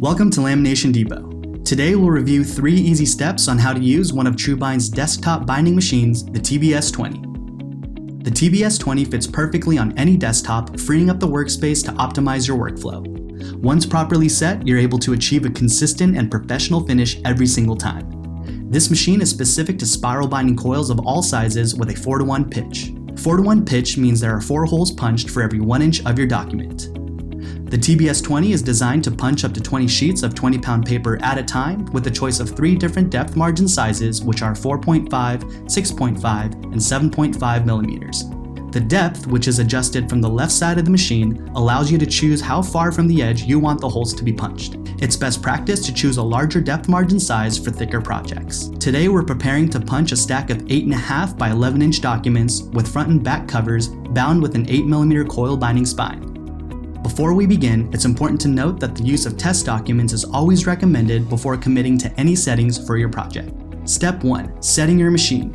Welcome to Lamination Depot. Today we'll review 3 easy steps on how to use one of TruBind's desktop binding machines, the TB-S20. The TB-S20 fits perfectly on any desktop, freeing up the workspace to optimize your workflow. Once properly set, you're able to achieve a consistent and professional finish every single time. This machine is specific to spiral binding coils of all sizes with a 4:1 pitch. 4:1 pitch means there are 4 holes punched for every 1 inch of your document. The TB-S20 is designed to punch up to 20 sheets of 20-pound paper at a time with a choice of 3 different depth margin sizes, which are 4.5, 6.5, and 7.5 millimeters. The depth, which is adjusted from the left side of the machine, allows you to choose how far from the edge you want the holes to be punched. It's best practice to choose a larger depth margin size for thicker projects. Today we're preparing to punch a stack of 8.5 by 11 inch documents with front and back covers bound with an 8mm coil binding spine. Before we begin, it's important to note that the use of test documents is always recommended before committing to any settings for your project. Step 1. Setting your machine.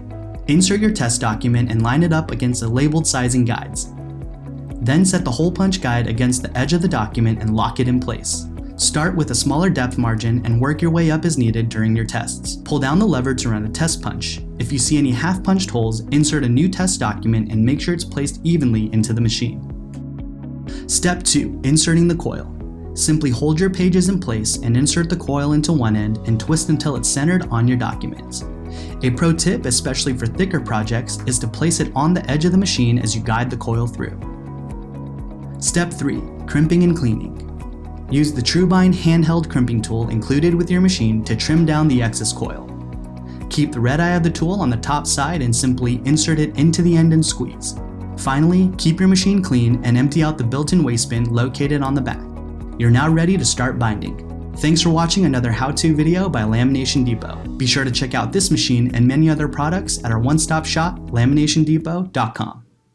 Insert your test document and line it up against the labeled sizing guides. Then set the hole punch guide against the edge of the document and lock it in place. Start with a smaller depth margin and work your way up as needed during your tests. Pull down the lever to run a test punch. If you see any half-punched holes, insert a new test document and make sure it's placed evenly into the machine. Step 2. Inserting the coil. Simply hold your pages in place and insert the coil into one end and twist until it's centered on your document. A pro tip, especially for thicker projects, is to place it on the edge of the machine as you guide the coil through. Step 3. Crimping and cleaning. Use the TruBind handheld crimping tool included with your machine to trim down the excess coil. Keep the red eye of the tool on the top side and simply insert it into the end and squeeze. Finally, keep your machine clean and empty out the built-in waste bin located on the back. You're now ready to start binding. Thanks for watching another how-to video by Lamination Depot. Be sure to check out this machine and many other products at our one-stop shop, laminationdepot.com.